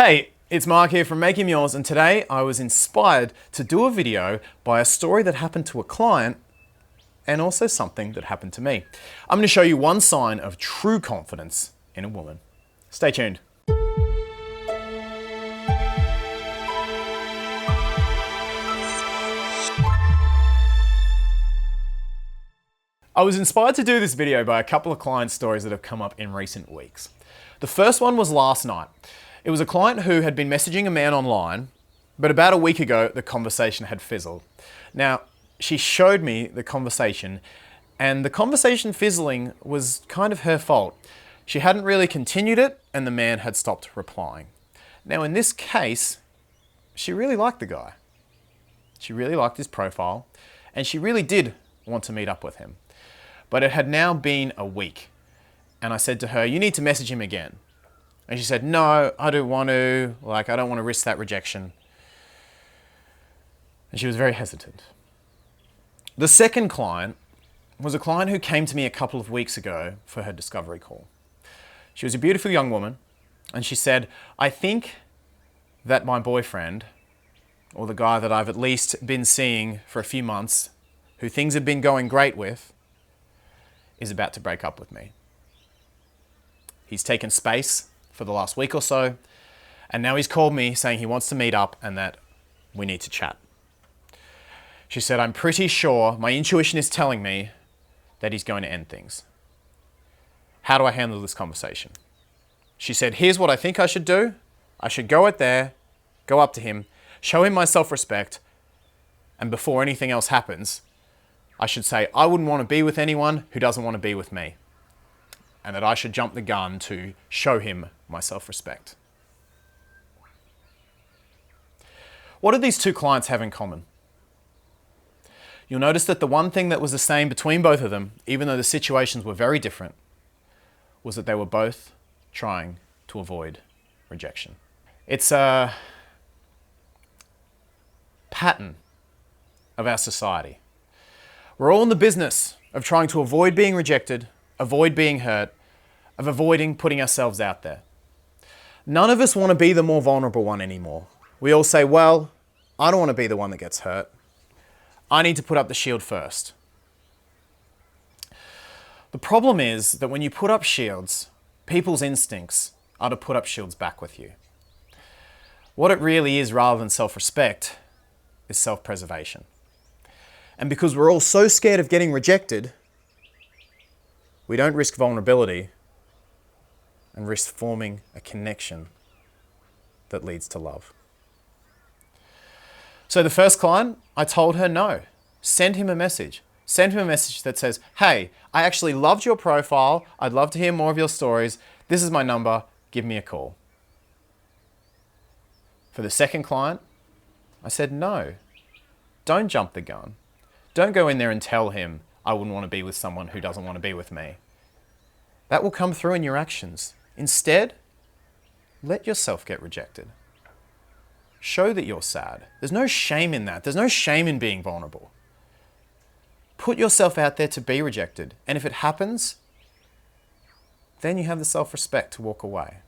Hey, it's Mark here from Make Him Yours, and today I was inspired to do a video by a story that happened to a client and also something that happened to me. I'm going to show you one sign of true confidence in a woman. Stay tuned. I was inspired to do this video by a couple of client stories that have come up in recent weeks. The first one was last night. It was a client who had been messaging a man online, but about a week ago, the conversation had fizzled. Now, she showed me the conversation, and the conversation fizzling was kind of her fault. She hadn't really continued it, and the man had stopped replying. Now, in this case, she really liked the guy. She really liked his profile, and she really did want to meet up with him. But it had now been a week, and I said to her, "You need to message him again." And she said, "No, I don't want to. I don't want to risk that rejection." And she was very hesitant. The second client was a client who came to me a couple of weeks ago for her discovery call. She was a beautiful young woman, and she said, "I think that my boyfriend, or the guy that I've at least been seeing for a few months, who things have been going great with, is about to break up with me. He's taken space for the last week or so, and now he's called me saying he wants to meet up and that we need to chat." She said, "I'm pretty sure, my intuition is telling me that he's going to end things. How do I handle this conversation?" She said, "Here's what I think I should do. I should go out there, go up to him, show him my self-respect, and before anything else happens, I should say I wouldn't want to be with anyone who doesn't want to be with me, and that I should jump the gun to show him my self-respect." What do these two clients have in common? You'll notice that the one thing that was the same between both of them, even though the situations were very different, was that they were both trying to avoid rejection. It's a pattern of our society. We're all in the business of trying to avoid being rejected, avoid being hurt, of avoiding putting ourselves out there. None of us want to be the more vulnerable one anymore. We all say, "Well, I don't want to be the one that gets hurt. I need to put up the shield first." The problem is that when you put up shields, people's instincts are to put up shields back with you. What it really is, rather than self-respect, is self-preservation. And because we're all so scared of getting rejected, we don't risk vulnerability and risk forming a connection that leads to love. So the first client, I told her no. Send him a message. Send him a message that says, "Hey, I actually loved your profile. I'd love to hear more of your stories. This is my number. Give me a call." For the second client, I said no. Don't jump the gun. Don't go in there and tell him, "I wouldn't want to be with someone who doesn't want to be with me." That will come through in your actions. Instead, let yourself get rejected. Show that you're sad. There's no shame in that. There's no shame in being vulnerable. Put yourself out there to be rejected. And if it happens, then you have the self-respect to walk away.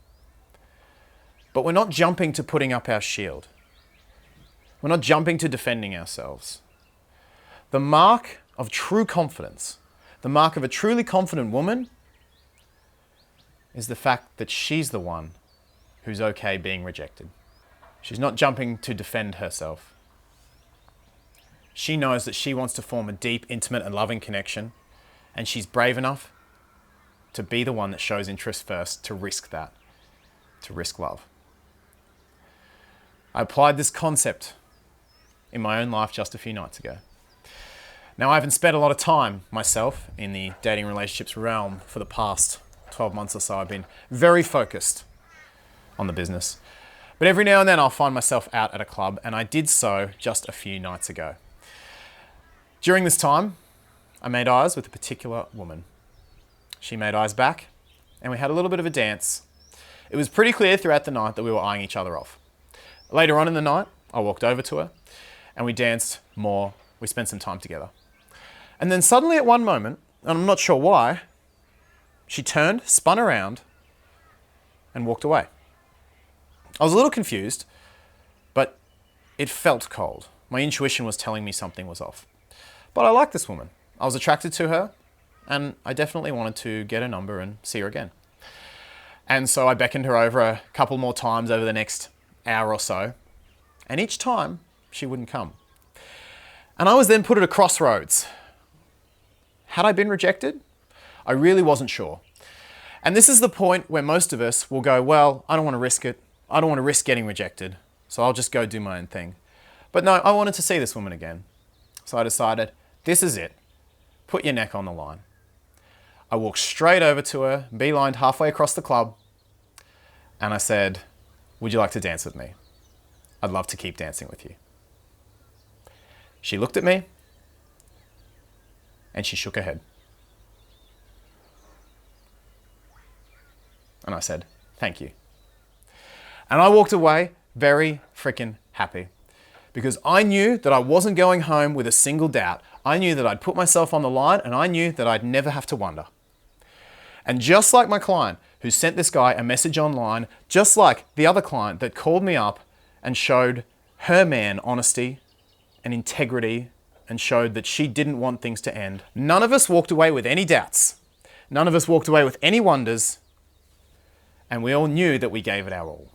But we're not jumping to putting up our shield. We're not jumping to defending ourselves. The mark of true confidence, the mark of a truly confident woman, is the fact that she's the one who's okay being rejected. She's not jumping to defend herself. She knows that she wants to form a deep, intimate, and loving connection, and she's brave enough to be the one that shows interest first, to risk that, to risk love. I applied this concept in my own life just a few nights ago. Now, I haven't spent a lot of time myself in the dating relationships realm for the past 12 months or so. I've been very focused on the business. But every now and then I'll find myself out at a club, and I did so just a few nights ago. During this time, I made eyes with a particular woman. She made eyes back, and we had a little bit of a dance. It was pretty clear throughout the night that we were eyeing each other off. Later on in the night, I walked over to her, and we danced more. We spent some time together. And then suddenly at one moment, and I'm not sure why, she turned, spun around, and walked away. I was a little confused, but it felt cold. My intuition was telling me something was off. But I liked this woman. I was attracted to her, and I definitely wanted to get her number and see her again. And so I beckoned her over a couple more times over the next hour or so, and each time she wouldn't come. And I was then put at a crossroads. Had I been rejected? I really wasn't sure. And this is the point where most of us will go, well, I don't want to risk it. I don't want to risk getting rejected, so I'll just go do my own thing. But no, I wanted to see this woman again. So I decided, this is it. Put your neck on the line. I walked straight over to her, beelined halfway across the club, and I said, would you like to dance with me? I'd love to keep dancing with you. She looked at me, and she shook her head. And I said, thank you. And I walked away very freaking happy, because I knew that I wasn't going home with a single doubt. I knew that I'd put myself on the line, and I knew that I'd never have to wonder. And just like my client who sent this guy a message online, just like the other client that called me up and showed her man honesty and integrity and showed that she didn't want things to end, none of us walked away with any doubts. None of us walked away with any wonders, and we all knew that we gave it our all.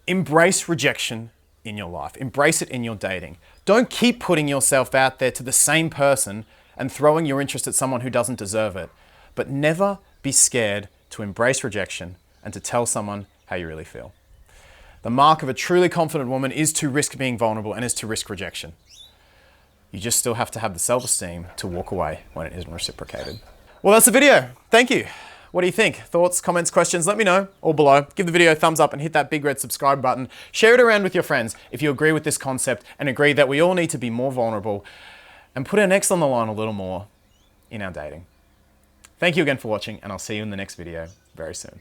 Embrace rejection in your life. Embrace it in your dating. Don't keep putting yourself out there to the same person and throwing your interest at someone who doesn't deserve it. But never be scared to embrace rejection and to tell someone how you really feel. The mark of a truly confident woman is to risk being vulnerable and is to risk rejection. You just still have to have the self-esteem to walk away when it isn't reciprocated. Well, that's the video. Thank you. What do you think? Thoughts, comments, questions? Let me know all below. Give the video a thumbs up and hit that big red subscribe button. Share it around with your friends if you agree with this concept and agree that we all need to be more vulnerable and put our necks on the line a little more in our dating. Thank you again for watching, and I'll see you in the next video very soon.